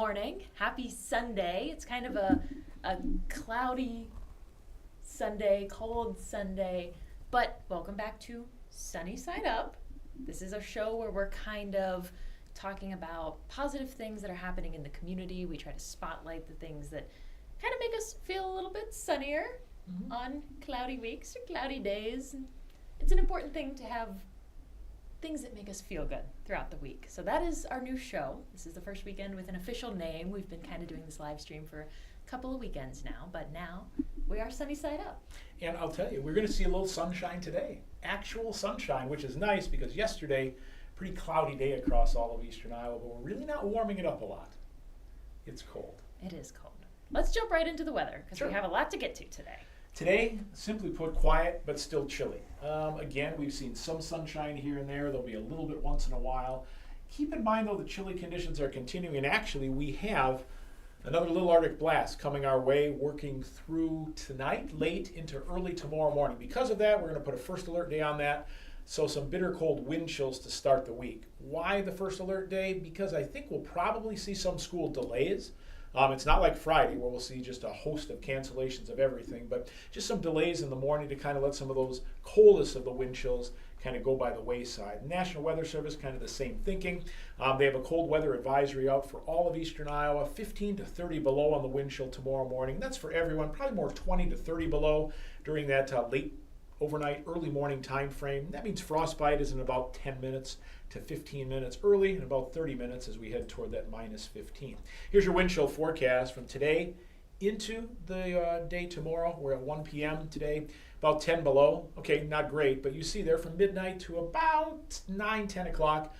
morning. Happy Sunday. It's kind of a cloudy Sunday, cold Sunday, but welcome back to Sunny Side Up. This is a show where we're kind of talking about positive things that are happening in the community. We try to spotlight the things that kind of make us feel a little bit sunnier on cloudy weeks or cloudy days. It's an important thing to have things that make us feel good throughout the week. So that is our new show. This is the first weekend with an official name. We've been kind of doing this live stream for a couple of weekends now, but now we are Sunny Side Up. And I'll tell you, we're going to see a little sunshine today. Actual sunshine, which is nice because yesterday, pretty cloudy day across all of eastern Iowa, but we're really not warming it up a lot. It's cold. It is cold. Let's jump right into the weather because we have a lot to get to today. Today, simply put, quiet but still chilly. Again, we've seen some sunshine here and there. There'll be a little bit once in a while. Keep in mind, though, the chilly conditions are continuing, and actually we have another little Arctic blast coming our way, working through tonight, late into early tomorrow morning. Because of that, we're going to put a first alert day on that. So some bitter cold wind chills to start the week. Why the first alert day? Because I think we'll probably see some school delays. It's not like Friday where we'll see just a host of cancellations of everything, but just some delays in the morning to kind of let some of those coldest of the wind chills kind of go by the wayside. National Weather Service, kind of the same thinking. They have a cold weather advisory out for all of eastern Iowa, 15 to 30 below on the wind chill tomorrow morning. That's for everyone, probably more 20 to 30 below during that late overnight, early morning time frame. That means frostbite is in about 10 minutes to 15 minutes early and about 30 minutes as we head toward that minus 15. Here's your wind chill forecast from today into the day tomorrow. We're at 1 p.m. today, about 10 below. Okay, not great, but you see there from midnight to about 9, 10 o'clock,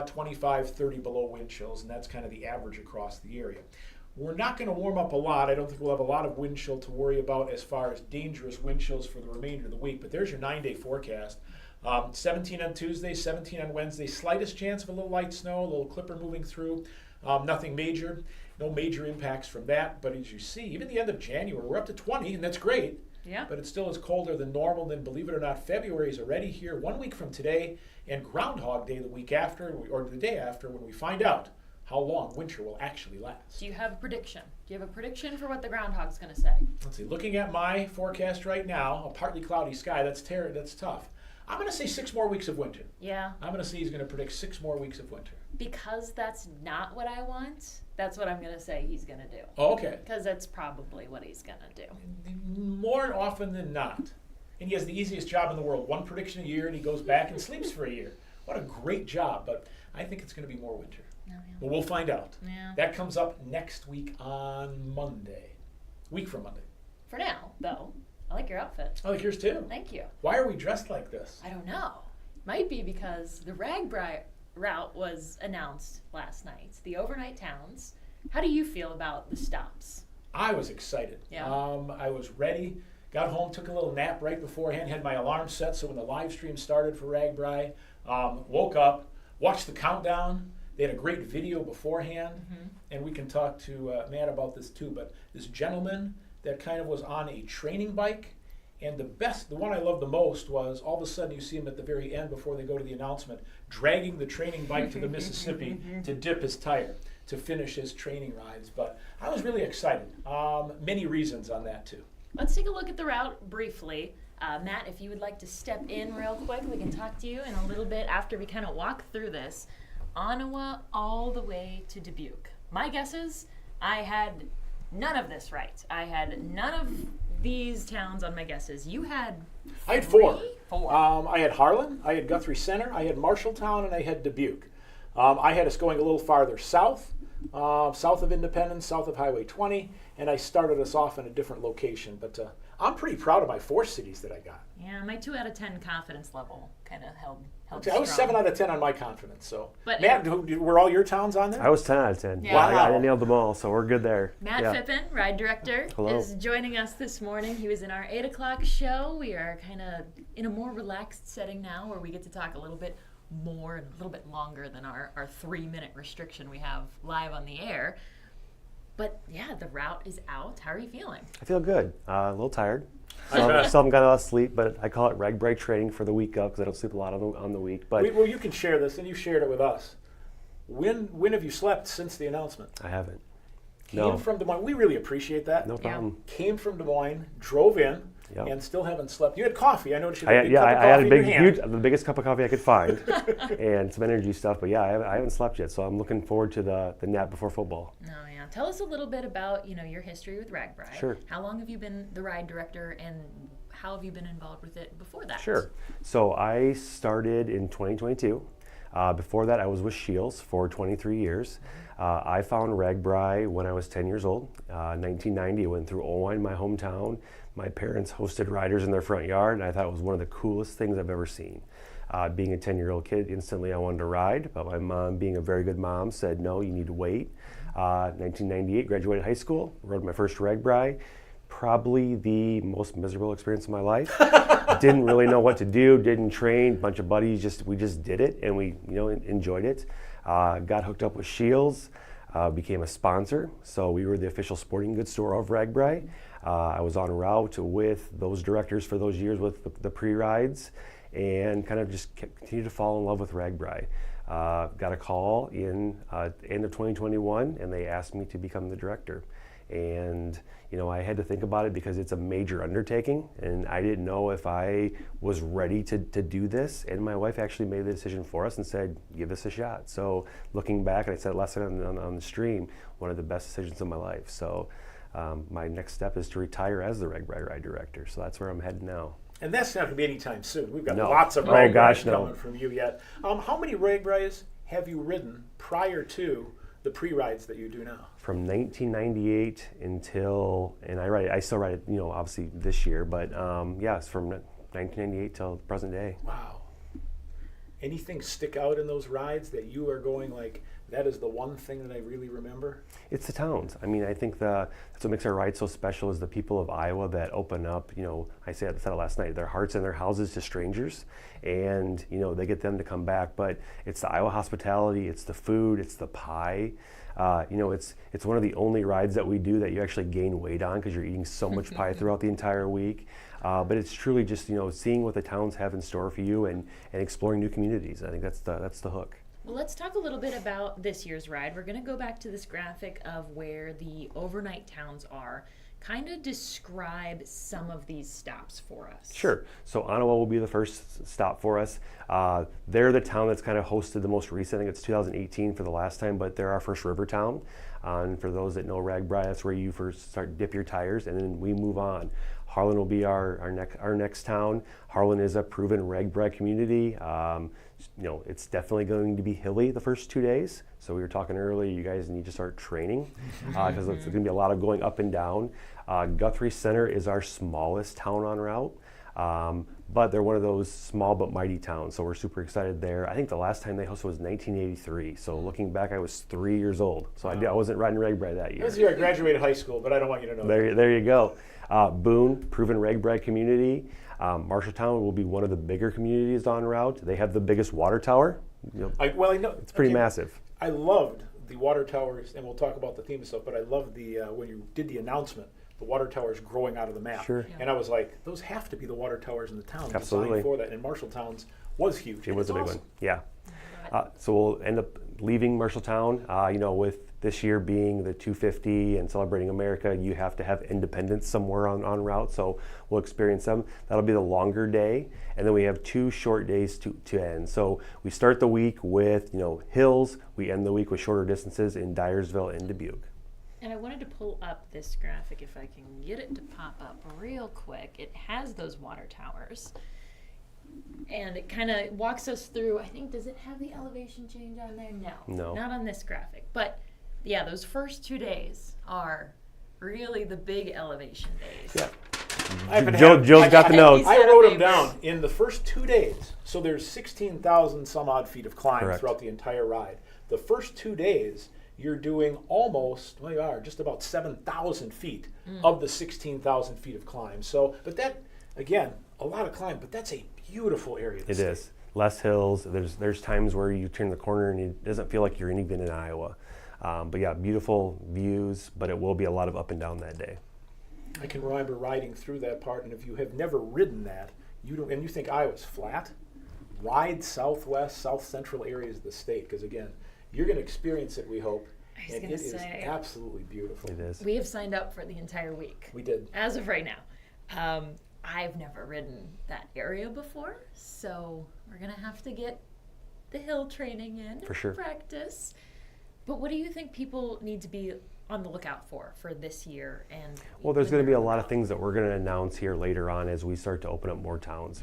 25, 30 below wind chills, and that's kind of the average across the area. We're not going to warm up a lot. I don't think we'll have a lot of wind chill to worry about as far as dangerous wind chills for the remainder of the week, but there's your 9-day forecast. 17 on Tuesday, 17 on Wednesday, slightest chance of a little light snow, a little clipper moving through, nothing major, no major impacts from that, but as you see, even the end of January, we're up to 20, and that's great. Yeah. But it still is colder than normal. Then, believe it or not, February is already here 1 week from today, and Groundhog Day the week after, or the day after, when we find out how long winter will actually last. Do you have a prediction? Do you have a prediction for what the groundhog's going to say? Let's see. Looking at my forecast right now, a partly cloudy sky, that's tough. I'm going to say 6 more weeks of winter. Yeah. I'm going to say he's going to predict 6 more weeks of winter. Because that's not what I want, that's what I'm going to say he's going to do. Oh, okay. Because that's probably what he's going to do. More often than not. And he has the easiest job in the world. 1 prediction a year, and he goes back and sleeps for a year. What a great job, but I think it's going to be more winter. Oh, yeah. But we'll find out. Yeah. That comes up next week on Monday. Week from Monday. For now, though, I like your outfit. I like yours too. Thank you. Why are we dressed like this? I don't know. Might be because the RAGBRAI route was announced last night. The overnight towns. How do you feel about the stops? I was excited. Yeah. I was ready. Got home, took a little nap right beforehand, had my alarm set so when the live stream started for RAGBRAI, woke up, watched the countdown. They had a great video beforehand, and we can talk to Matt about this too, but this gentleman that kind of was on a training bike, and the one I loved the most was all of a sudden you see him at the very end before they go to the announcement, dragging the training bike to the Mississippi to dip his tire, to finish his training rides. But I was really excited. Many reasons on that too. Let's take a look at the route briefly. Matt, if you would like to step in real quick, we can talk to you in a little bit after we kind of walk through this. Ottawa all the way to Dubuque. My guess is I had none of this right. I had none of these towns on my guesses. You had I had 4. 4. I had Harlan, I had Guthrie Center, I had Marshalltown, and I had Dubuque. I had us going a little farther south, south of Independence, south of Highway 20, and I started us off in a different location. But I'm pretty proud of my 4 cities that I got. Yeah, my 2 out of 10 confidence level kind of held I was strong. 7 out of 10 on my confidence. So, But Matt, were all your towns on there? I was 10 out of 10. Yeah. Wow. I nailed them all, so we're good there. Matt Phippen, ride director, Hello. is joining us this morning. He was in our 8 o'clock show. We are kind of in a more relaxed setting now where we get to talk a little bit more and a little bit longer than our 3-minute restriction we have live on the air. But yeah, the route is out. How are you feeling? I feel good. A little tired. I bet. Still haven't got a lot of sleep, but I call it RAGBRAI training for the week up because I don't sleep a lot on the week. But Well, you can share this, and you've shared it with us. When have you slept since the announcement? I haven't. Came from Des Moines. We really appreciate that. No problem. Came from Des Moines, drove in, Yep. and still haven't slept. You had coffee. I noticed you I had a big cup of had coffee a in big, your hand. huge, the biggest cup of coffee I could find, and some energy stuff. But yeah, I haven't slept yet, so I'm looking forward to the nap before football. Oh yeah. Tell us a little bit about your history with RAGBRAI. Sure. How long have you been the ride director, and how have you been involved with it before that? Sure. So I started in 2022. Before that, I was with Shields for 23 years. I found RAGBRAI when I was 10 years old. 1990, I went through Owine, my hometown. My parents hosted riders in their front yard, and I thought it was one of the coolest things I've ever seen. Being a 10-year-old kid, instantly I wanted to ride, but my mom, being a very good mom, said, no, you need to wait. 1998, graduated high school, rode my first RAGBRAI. Probably the most miserable experience of my life. Didn't really know what to do, didn't train, bunch of buddies, we just did it, and we enjoyed it. Got hooked up with Shields, became a sponsor, so we were the official sporting goods store of RAGBRAI. I was on route with those directors for those years with the pre-rides, and kind of just continued to fall in love with RAGBRAI. Got a call in end of 2021, and they asked me to become the director. And I had to think about it because it's a major undertaking, and I didn't know if I was ready to do this. And my wife actually made the decision for us and said, give this a shot. So looking back, and I said last night on the stream, one of the best decisions of my life. So my next step is to retire as the RAGBRAI ride director. So that's where I'm headed now. And that's not going to be anytime soon. We've got No. lots of Oh, RAGBRAIs gosh, no. coming from you yet. How many RAGBRAIs have you ridden prior to the pre-rides that you do now? From 1998 until, and I still ride it, obviously this year, but it's from 1998 till present day. Wow. Anything stick out in those rides that you are going like, that is the one thing that I really remember? It's the towns. I mean, I think that's what makes our ride so special is the people of Iowa that open up, I said it last night, their hearts and their houses to strangers, and, they get them to come back. But it's the Iowa hospitality, it's the food, it's the pie. It's one of the only rides that we do that you actually gain weight on because you're eating so much pie throughout the entire week. But it's truly just, seeing what the towns have in store for you and exploring new communities. I think that's the hook. Well, let's talk a little bit about this year's ride. We're going to go back to this graphic of where the overnight towns are. Kind of describe some of these stops for us. Sure. So Ottawa will be the first stop for us. They're the town that's kind of hosted the most recent. I think it's 2018 for the last time, but they're our first river town. And for those that know RAGBRAI, that's where you first start to dip your tires, and then we move on. Harlan will be our next town. Harlan is a proven RAGBRAI community. It's definitely going to be hilly the first 2 days. So we were talking earlier, you guys need to start training because it's going to be a lot of going up and down. Guthrie Center is our smallest town en route, but they're one of those small but mighty towns. So we're super excited there. I think the last time they hosted was 1983. So looking back, I was 3 years old. So I wasn't riding RAGBRAI that year. That was the year I graduated high school, but I don't want you to know that. There you go. Boone, proven RAGBRAI community. Marshalltown will be one of the bigger communities en route. They have the biggest water tower. I know. It's pretty massive. I loved the water towers, and we'll talk about the theme and stuff, but I loved the, when you did the announcement, the water towers growing out of the map. Sure. Yeah. And I was like, those have to be the water towers in the town Absolutely. designed for that. And Marshalltown's was huge. It was a big awesome. one. Yeah. So we'll end up leaving Marshalltown, with this year being the 250 and celebrating America, you have to have independence somewhere en route, so we'll experience them. That'll be the longer day, and then we have 2 short days to end. So we start the week with, hills, we end the week with shorter distances in Dyersville and Dubuque. And I wanted to pull up this graphic if I can get it to pop up real quick. It has those water towers. And it kind of walks us through, I think, does it have the elevation change on there? No. Not on this graphic. But yeah, those first 2 days are really the big elevation days. Yeah. Joe's got the notes. I wrote them down in the first 2 days. So there's 16,000 some odd feet of climb Correct. Throughout the entire ride. The first 2 days, you're doing just about 7,000 feet of the 16,000 feet of climb. So, but that, again, a lot of climb, but that's a beautiful area. It is. Less hills. There's times where you turn the corner and it doesn't feel like you're even in Iowa. But yeah, beautiful views, but it will be a lot of up and down that day. I can remember riding through that part, and if you have never ridden that, and you think Iowa's flat, ride southwest, south central areas of the state, because again, you're going to experience it, we hope, I was And gonna it is say, absolutely beautiful. It is. we have signed up for the entire week. We did. As of right now. I've never ridden that area before, so we're gonna have to get the hill training in. For sure. Practice. But what do you think people need to be on the lookout for this year? And Well, there's going to be a lot of route? things that we're going to announce here later on as we start to open up more towns.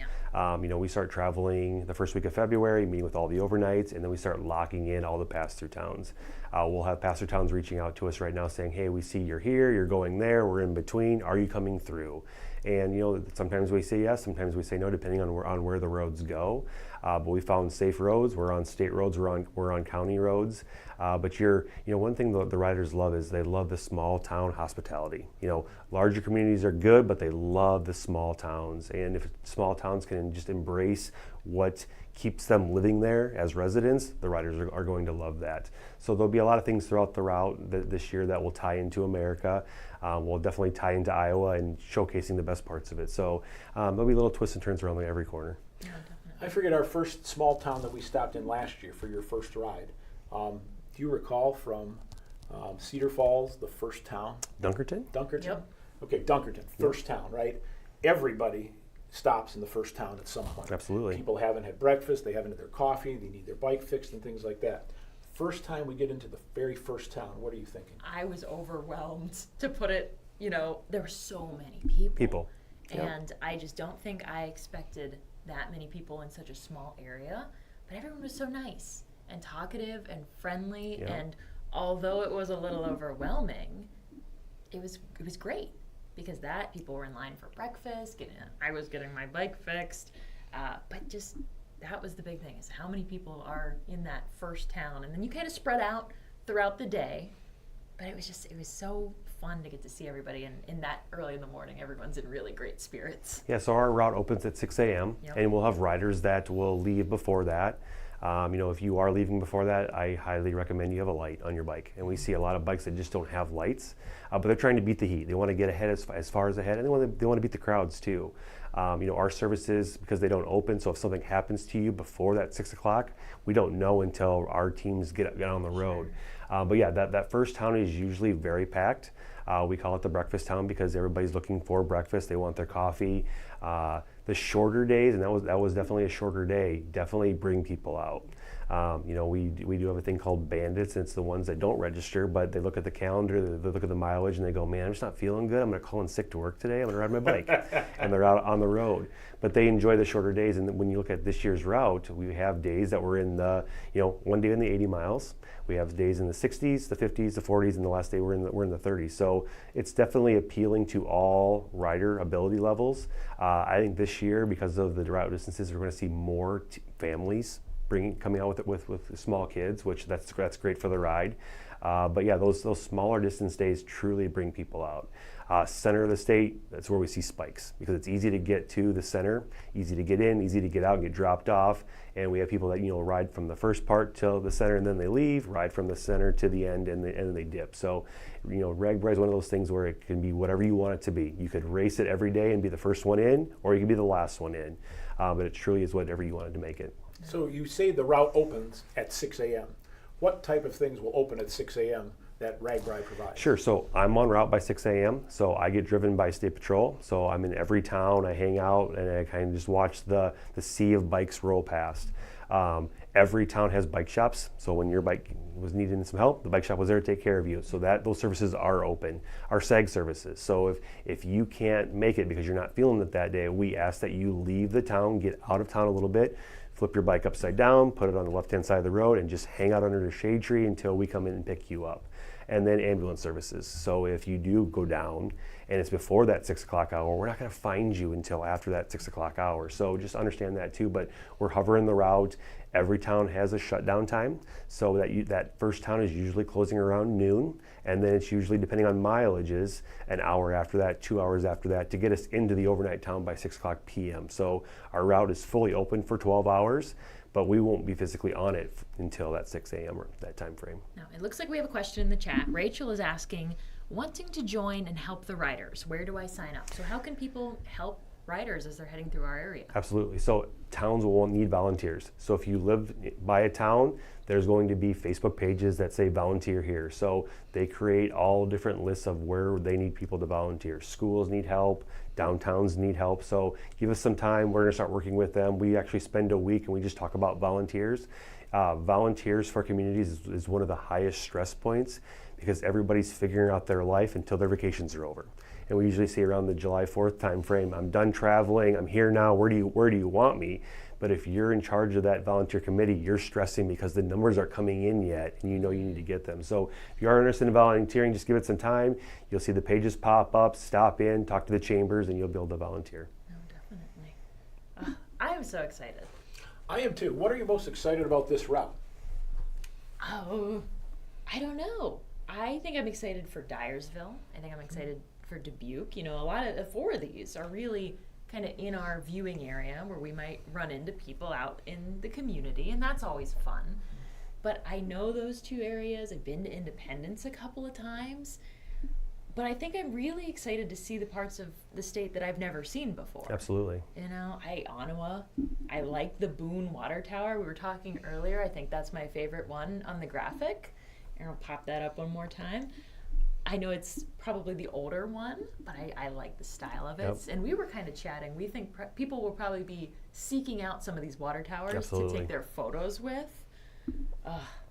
We start traveling the first week of February, meeting with all the overnights, and then we start locking in all the pass-through towns. We'll have pass-through towns reaching out to us right now saying, hey, we see you're here, you're going there, we're in between, are you coming through? And sometimes we say yes, sometimes we say no, depending on where the roads go. But we found safe roads. We're on state roads. We're on county roads. But one thing the riders love is they love the small town hospitality. Larger communities are good, but they love the small towns. And if small towns can just embrace what keeps them living there as residents, the riders are going to love that. So there'll be a lot of things throughout the route this year that will tie into America. We'll definitely tie into Iowa and showcasing the best parts of it. So there'll be little twists and turns around every corner. Yeah, I forget our first small town that we stopped in last year for your first ride. Do you recall from Cedar Falls, the first town? Dunkerton? Dunkerton? Yep. Okay, Dunkerton, first town, right? Everybody stops in the first town at some point. Absolutely. People haven't had breakfast, they haven't had their coffee, they need their bike fixed and things like that. First time we get into the very first town, what are you thinking? I was overwhelmed, to put it, there were so many people. And I just don't think I expected that many people in such a small area. But everyone was so nice and talkative and friendly. Yeah. And although it was a little overwhelming, it was great. Because people were in line for breakfast, I was getting my bike fixed. But just that was the big thing, is how many people are in that first town. And then you kind of spread out throughout the day. But it was so fun to get to see everybody. And in that early in the morning, everyone's in really great spirits. Yeah, so our route opens at 6 a.m. Yep. and we'll have riders that will leave before that. If you are leaving before that, I highly recommend you have a light on your bike. And we see a lot of bikes that just don't have lights, but they're trying to beat the heat. They want to get ahead as far as ahead, and they want to beat the crowds too. Our services, because they don't open, so if something happens to you before that 6 o'clock, we don't know until our teams get on the road. But yeah, that first town is usually very packed. We call it the breakfast town because everybody's looking for breakfast. They want their coffee. The shorter days, and that was definitely a shorter day, definitely bring people out. We do have a thing called bandits, and it's the ones that don't register, but they look at the calendar, they look at the mileage, and they go, man, I'm just not feeling good. I'm going to call in sick to work today. I'm going to ride my bike. And they're out on the road. But they enjoy the shorter days, and when you look at this year's route, we have days that we're in the, one day in the 80 miles. We have days in the 60s, the 50s, the 40s, and the last day we're in the 30s. So it's definitely appealing to all rider ability levels. I think this year, because of the route distances, we're going to see more families coming out with small kids, which that's great for the ride. But yeah, those smaller distance days truly bring people out. Center of the state, that's where we see spikes because it's easy to get to the center, easy to get in, easy to get out and get dropped off. And we have people that ride from the first part till the center and then they leave, ride from the center to the end and then they dip. So RAGBRAI is one of those things where it can be whatever you want it to be. You could race it every day and be the first one in, or you can be the last one in. But it truly is whatever you wanted to make it. So you say the route opens at 6 a.m. What type of things will open at 6 a.m. that RAGBRAI provides? Sure, so I'm on route by 6 a.m., so I get driven by State Patrol. So I'm in every town, I hang out, and I kind of just watch the sea of bikes roll past. Every town has bike shops, so when your bike was needing some help, the bike shop was there to take care of you. So those services are open. Our SAG services, so if you can't make it because you're not feeling it that day, we ask that you leave the town, get out of town a little bit, flip your bike upside down, put it on the left-hand side of the road, and just hang out under the shade tree until we come in and pick you up. And then ambulance services. So if you do go down and it's before that 6 o'clock hour, we're not going to find you until after that 6 o'clock hour. So just understand that too. But we're hovering the route. Every town has a shutdown time. So that first town is usually closing around noon. And then it's usually, depending on mileages, an hour after that, 2 hours after that, to get us into the overnight town by 6 o'clock p.m. So our route is fully open for 12 hours. But we won't be physically on it until that 6 a.m. or that time frame. Now, it looks like we have a question in the chat. Rachel is asking, wanting to join and help the riders, where do I sign up? So how can people help riders as they're heading through our area. Absolutely. So towns will need volunteers. So if you live by a town, there's going to be Facebook pages that say volunteer here. So they create all different lists of where they need people to volunteer. Schools need help, downtowns need help. So give us some time. We're going to start working with them. We actually spend a week and we just talk about volunteers. Volunteers for communities is one of the highest stress points because everybody's figuring out their life until their vacations are over. And we usually see around the July 4th time frame, I'm done traveling, I'm here now, where do you want me? But if you're in charge of that volunteer committee, you're stressing because the numbers aren't coming in yet and you know you need to get them. So if you are interested in volunteering, just give it some time. You'll see the pages pop up, stop in, talk to the chambers, and you'll be able to volunteer. No, definitely. I am so excited. I am too. What are you most excited about this route? Oh, I don't know. I think I'm excited for Dyersville. I think I'm excited for Dubuque. You know, a lot of the 4 of these are really kind of in our viewing area where we might run into people out in the community, and that's always fun. But I know those 2 areas. I've been to Independence a couple of times. But I think I'm really excited to see the parts of the state that I've never seen before. Absolutely. You know, Ottawa, I like the Boone Water Tower. We were talking earlier. I think that's my favorite one on the graphic. And I'll pop that up one more time. I know it's probably the older one, but I like the style of it. Yep. And we were kind of chatting. We think people will probably be seeking out some of these water towers Absolutely. to take their photos with.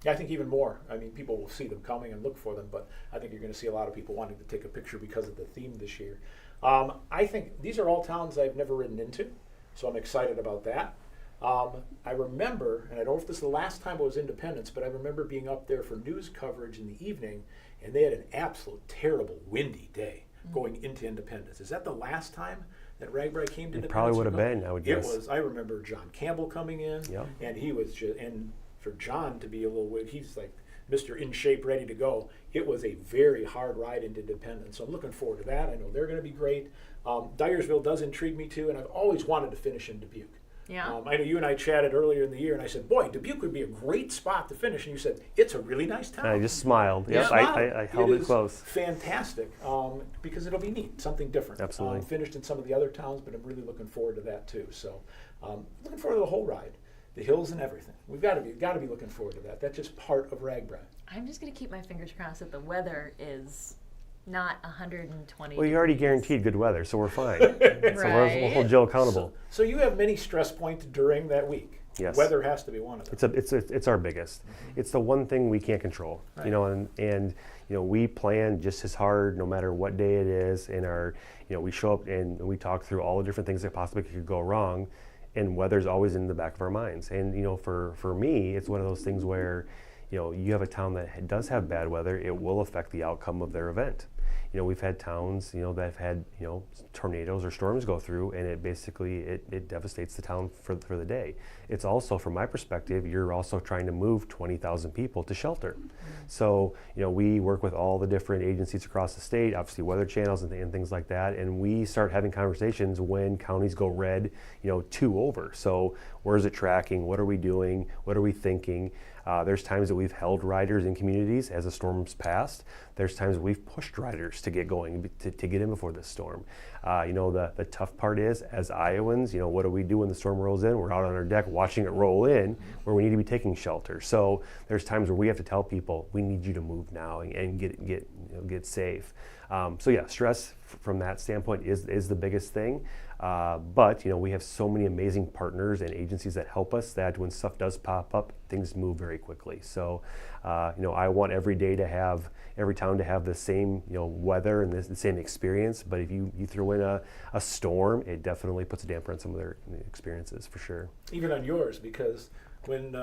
Yeah, I think even more. I mean, people will see them coming and look for them, but I think you're going to see a lot of people wanting to take a picture because of the theme this year. I think these are all towns I've never ridden into, so I'm excited about that. I remember, and I don't know if this is the last time I was Independence, but I remember being up there for news coverage in the evening, and they had an absolute terrible windy day going into Independence. Is that the last time that RAGBRAI came to Independence? It probably would have been, I would guess. It was. I remember John Campbell coming in, Yep. and he was just, and for John to be a little weird, he's like Mr. in shape, ready to go. It was a very hard ride into Independence, so I'm looking forward to that. I know they're going to be great. Dyersville does intrigue me too, and I've always wanted to finish in Dubuque. Yeah. I know you and I chatted earlier in the year, and I said, boy, Dubuque would be a great spot to finish. And you said, it's a really nice town. And I just smiled. You Yep, smiled. I held it is close. Fantastic, because it'll be neat, something different. Absolutely. Finished in some of the other towns, but I'm really looking forward to that too. So looking forward to the whole ride, the hills and everything. We've got to be looking forward to that. That's just part of RAGBRAI. I'm just going to keep my fingers crossed that the weather is not 120 Well, you already degrees. guaranteed good weather, so we're fine. So we'll hold Jill accountable. So you have many stress points during that week. Yes. Weather has to be one of them. It's our biggest. It's the one thing we can't control. Right. You know, and you know, we plan just as hard no matter what day it is. And we show up and we talk through all the different things that possibly could go wrong. And weather's always in the back of our minds. And you know, for me, it's one of those things where, you know, you have a town that does have bad weather, it will affect the outcome of their event. You know, we've had towns, you know, that have had, you know, tornadoes or storms go through, and it basically, it devastates the town for the day. It's also, from my perspective, you're also trying to move 20,000 people to shelter. So, you know, we work with all the different agencies across the state, obviously weather channels and things like that, and we start having conversations when counties go red, you know, 2 over. So where's it tracking? What are we doing? What are we thinking? There's times that we've held riders in communities as the storms passed. There's times we've pushed riders to get going, to get in before the storm. You know, the tough part is, as Iowans, you know, what do we do when the storm rolls in? We're out on our deck watching it roll in, where we need to be taking shelter. So there's times where we have to tell people, we need you to move now and get safe. So yeah, stress from that standpoint is the biggest thing. But you know, we have so many amazing partners and agencies that help us that when stuff does pop up, things move very quickly. So you know, I want every town to have the same, you know, weather and the same experience. But if you throw in a storm, it definitely puts a damper on some of their experiences for sure. Even on yours, because when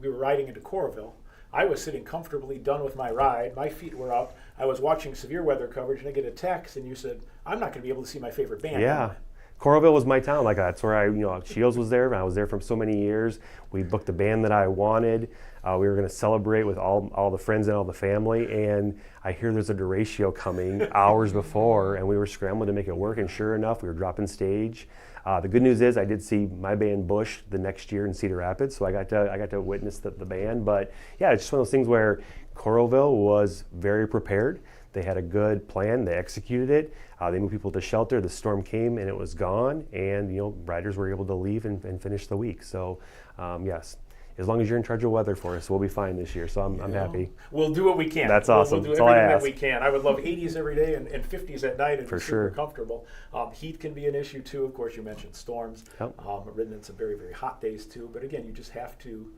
we were riding into Coralville, I was sitting comfortably done with my ride. My feet were up. I was watching severe weather coverage, and I get a text, and you said, I'm not going to be able to see my favorite band. Yeah. Coralville was my town. Like, that's where Shields was there. I was there for so many years. We booked the band that I wanted. We were going to celebrate with all the friends and all the family. And I hear there's a derecho coming hours before, and we were scrambling to make it work. And sure enough, we were dropping stage. The good news is I did see my band Bush the next year in Cedar Rapids, so I got to witness the band. But yeah, it's just one of those things where Coralville was very prepared. They had a good plan. They executed it. They moved people to shelter. The storm came and it was gone, and riders were able to leave and finish the week. So yes, as long as you're in charge of weather for us, we'll be fine this year. So I'm happy. We'll do what we can. That's awesome. We'll do That's all I everything that ask. we can. I would love 80s every day and 50s at night and For be super sure. comfortable. Heat can be an issue too. Of course, you mentioned storms. Yep. I've ridden in some very, very hot days too. But again, you just have to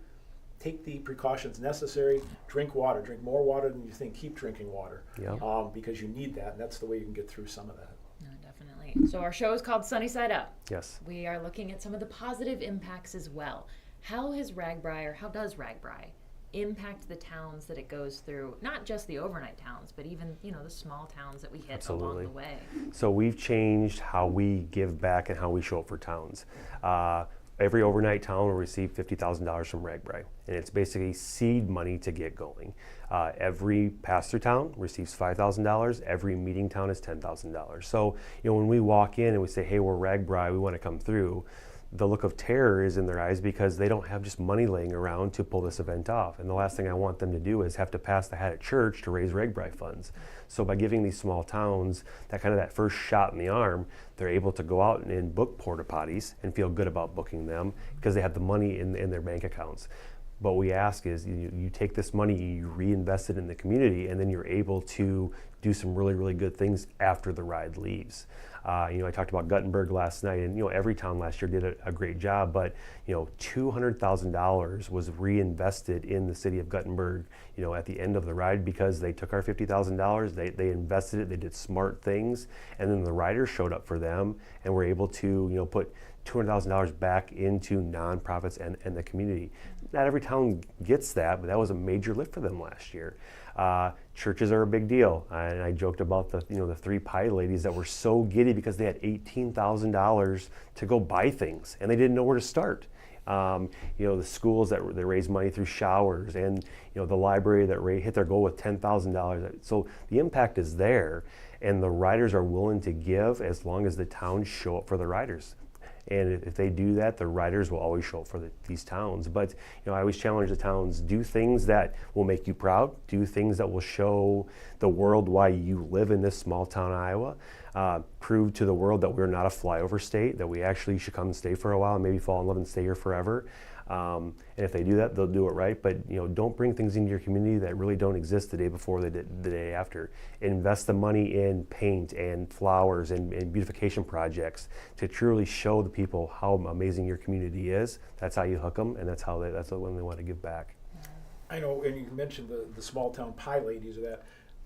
take the precautions necessary. Drink water. Drink more water than you think. Keep drinking water. Yep. Because you need that, and that's the way you can get through some of that. No, definitely. So our show is called Sunny Side Up. Yes. We are looking at some of the positive impacts as well. How does RAGBRAI impact the towns that it goes through? Not just the overnight towns, but even the small towns that we hit Absolutely. along the way. So we've changed how we give back and how we show up for towns. Every overnight town will receive $50,000 from RAGBRAI, and it's basically seed money to get going. Every pass-through town receives $5,000. Every meeting town is $10,000. So when we walk in and we say, "Hey, we're RAGBRAI, we want to come through," the look of terror is in their eyes because they don't have just money laying around to pull this event off. And the last thing I want them to do is have to pass the hat at church to raise RAGBRAI funds. So by giving these small towns that first shot in the arm, they're able to go out and book porta potties and feel good about booking them because they have the money in their bank accounts. What we ask is you take this money, you reinvest it in the community, and then you're able to do some really, really good things after the ride leaves. I talked about Guttenberg last night, and every town last year did a great job, but $200,000 was reinvested in the city of Guttenberg at the end of the ride because they took our $50,000, they invested it, they did smart things, and then the riders showed up for them and were able to put $200,000 back into nonprofits and the community. Not every town gets that, but that was a major lift for them last year. Churches are a big deal, and I joked about the 3 pie ladies that were so giddy because they had $18,000 to go buy things and they didn't know where to start. The schools that raise money through showers, and the library that hit their goal with $10,000. So the impact is there, and the riders are willing to give as long as the towns show up for the riders. And if they do that, the riders will always show up for these towns. But I always challenge the towns: do things that will make you proud. Do things that will show the world why you live in this small town, Iowa. Prove to the world that we're not a flyover state. That we actually should come and stay for a while and maybe fall in love and stay here forever. And if they do that, they'll do it right. But don't bring things into your community that really don't exist the day before the day after. Invest the money in paint and flowers and beautification projects to truly show the people how amazing your community is. That's how you hook them, and that's when they want to give back. I know, and you mentioned the small town pie ladies or that.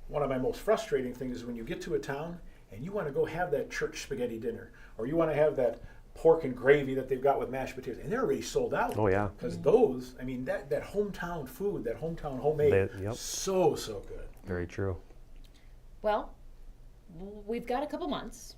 One of my most frustrating things is when you get to a town and you want to go have that church spaghetti dinner, or you want to have that pork and gravy that they've got with mashed potatoes, and they're already sold out. Oh yeah. Because that hometown food, that hometown homemade, so good. Very true. Well, we've got a couple months.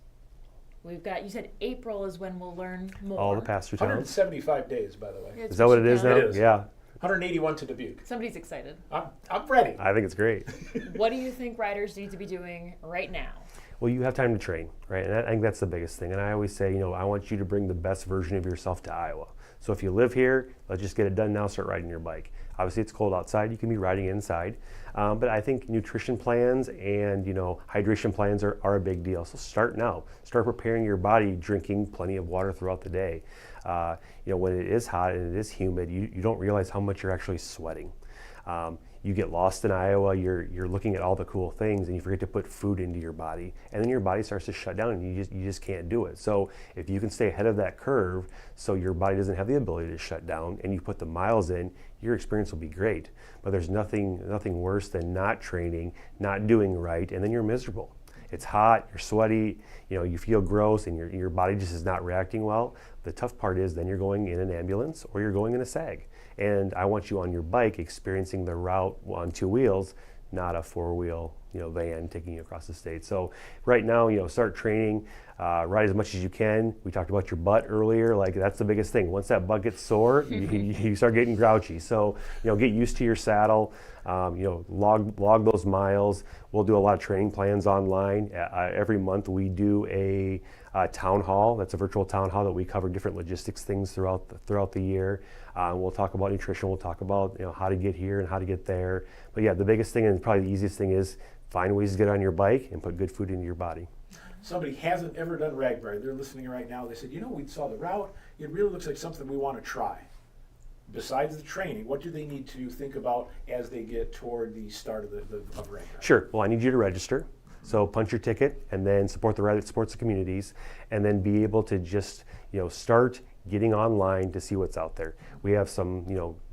You said April is when we'll learn more. All the pass-through towns. 175 days, by the way. It's Is that what it is now? It is. Yeah. 181 to Dubuque. Somebody's excited. I'm ready. I think it's great. What do you think riders need to be doing right now? Well, you have time to train, right? And I think that's the biggest thing. And I always say, I want you to bring the best version of yourself to Iowa. So if you live here, let's just get it done now, start riding your bike. Obviously, it's cold outside. You can be riding inside. But I think nutrition plans and, hydration plans are a big deal. So start now. Start preparing your body, drinking plenty of water throughout the day. When it is hot and it is humid, you don't realize how much you're actually sweating. You get lost in Iowa, you're looking at all the cool things and you forget to put food into your body, and then your body starts to shut down and you just can't do it. So if you can stay ahead of that curve so your body doesn't have the ability to shut down and you put the miles in, your experience will be great. But there's nothing worse than not training, not doing right, and then you're miserable. It's hot, you're sweaty, you feel gross, and your body just is not reacting well. The tough part is then you're going in an ambulance or you're going in a SAG. And I want you on your bike experiencing the route on 2 wheels, not a 4-wheel van taking you across the state. So right now, start training, ride as much as you can. We talked about your butt earlier. Like, that's the biggest thing. Once that butt gets sore, you start getting grouchy. So get used to your saddle. Log those miles. We'll do a lot of training plans online. Every month we do a town hall. That's a virtual town hall that we cover different logistics things throughout the year. We'll talk about nutrition. We'll talk about how to get here and how to get there. But yeah, the biggest thing and probably the easiest thing is find ways to get on your bike and put good food into your body. somebody hasn't ever done RAGBRAI, they're listening right now, they said, you know, we saw the route, it really looks like something we want to try. Besides the training, what do they need to think about as they get toward the start of of RAGBRAI? Sure. Well, I need you to register. So punch your ticket and then support the ride that supports the communities, and then be able to just, start getting online to see what's out there. We have some,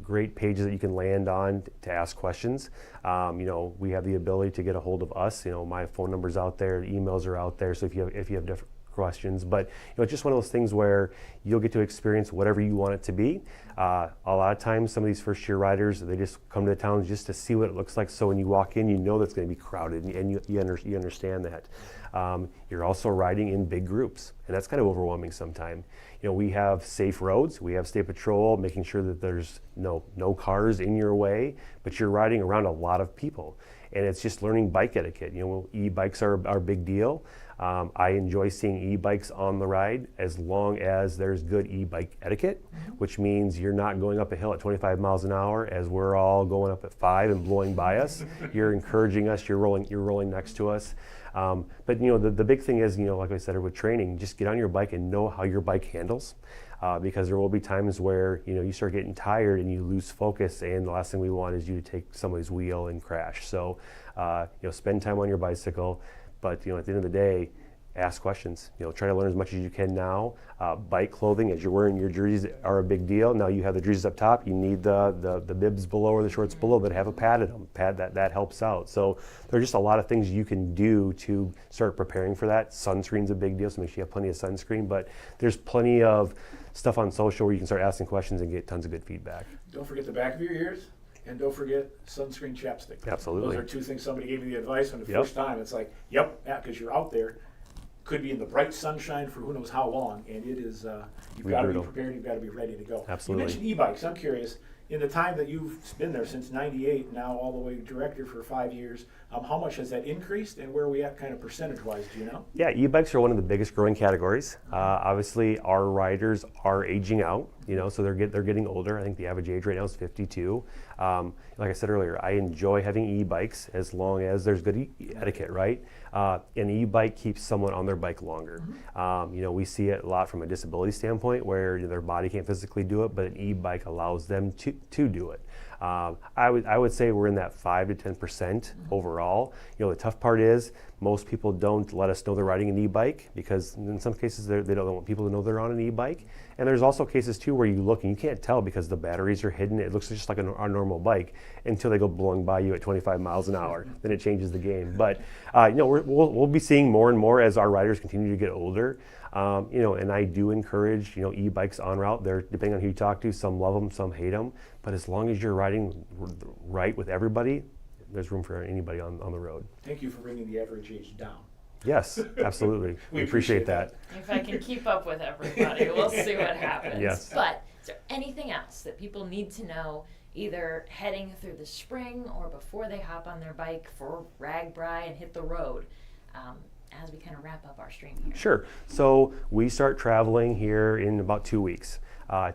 great pages that you can land on to ask questions. We have the ability to get a hold of us. My phone number's out there, emails are out there. So if you have different questions, but it's just one of those things where you'll get to experience whatever you want it to be. A lot of times, some of these first-year riders, they just come to the towns just to see what it looks like. So when you walk in, you know that's going to be crowded, and you understand that. You're also riding in big groups, and that's kind of overwhelming sometimes. We have safe roads, we have state patrol making sure that there's no cars in your way, but you're riding around a lot of people, and it's just learning bike etiquette. E-bikes are a big deal. I enjoy seeing e-bikes on the ride as long as there's good e-bike etiquette, which means you're not going up a hill at 25 miles an hour as we're all going up at 5 and blowing by us. You're encouraging us, you're rolling next to us. But the big thing is, like I said, with training, just get on your bike and know how your bike handles. Because there will be times where you start getting tired and you lose focus, and the last thing we want is you to take somebody's wheel and crash. So spend time on your bicycle, but at the end of the day, ask questions. Try to learn as much as you can now. Bike clothing, as you're wearing your jerseys, are a big deal. Now you have the jerseys up top. You need the bibs below or the shorts below that have a pad in them. That helps out. So there are just a lot of things you can do to start preparing for that. Sunscreen's a big deal, so make sure you have plenty of sunscreen. But there's plenty of stuff on social where you can start asking questions and get tons of good feedback. Don't forget the back of your ears, and don't forget sunscreen chapstick. Absolutely. Those are two things somebody gave me the advice on the first time. It's like, yep, because you're out there. Could be in the bright sunshine for who knows how long, and it is, you've got to be prepared, you've got to be ready to go. Absolutely. You mentioned e-bikes. I'm curious, in the time that you've been there since '98, now all the way director for 5 years, how much has that increased, and where are we at kind of percentage-wise, do you know? Yeah, e-bikes are one of the biggest growing categories. Obviously, our riders are aging out, so they're getting older. I think the average age right now is 52. Like I said earlier, I enjoy having e-bikes as long as there's good etiquette, right? An e-bike keeps someone on their bike longer. We see it a lot from a disability standpoint where their body can't physically do it, but an e-bike allows them to do it. I would say we're in that 5 to 10% overall. The tough part is most people don't let us know they're riding an e-bike because in some cases they don't want people to know they're on an e-bike. And there's also cases too where you look and you can't tell because the batteries are hidden. It looks just like our normal bike until they go blowing by you at 25 miles an hour. Then it changes the game. But we'll be seeing more and more as our riders continue to get older. And I do encourage e-bikes en route. They're depending on who you talk to. Some love them, some hate them. But as long as you're riding right with everybody, there's room for anybody on the road. Thank you for bringing the average age down. Yes, absolutely. we appreciate that. If I can keep up with everybody, we'll see what happens. Yes. But is there anything else that people need to know, either heading through the spring or before they hop on their bike for RAGBRAI and hit the road, as we kind of wrap up our stream here? Sure. So we start traveling here in about 2 weeks.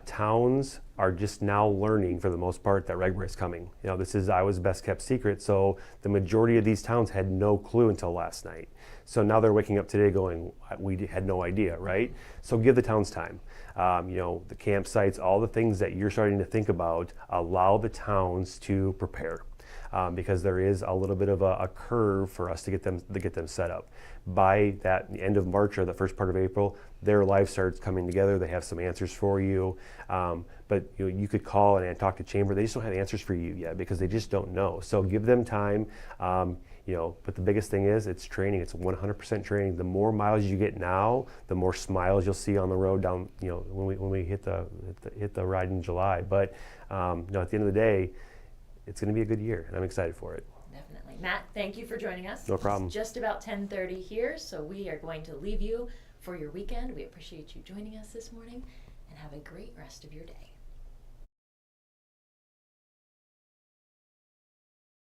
Towns are just now learning, for the most part, that RAGBRAI is coming. This is Iowa's best kept secret, so the majority of these towns had no clue until last night. So now they're waking up today going, we had no idea, right? So give the towns time. The campsites, all the things that you're starting to think about, allow the towns to prepare. Because there is a little bit of a curve for us to get them set up. By the end of March or the first part of April, their life starts coming together. They have some answers for you. But you could call and talk to Chamber. They just don't have answers for you yet because they just don't know. So give them time. But the biggest thing is it's training. It's 100% training. The more miles you get now, the more smiles you'll see on the road down. When we hit the ride in July. But at the end of the day, it's going to be a good year, and I'm excited for it. Definitely. Matt, thank you for joining us. No problem. It's just about 10:30 here, so we are going to leave you for your weekend. We appreciate you joining us this morning, and have a great rest of your day.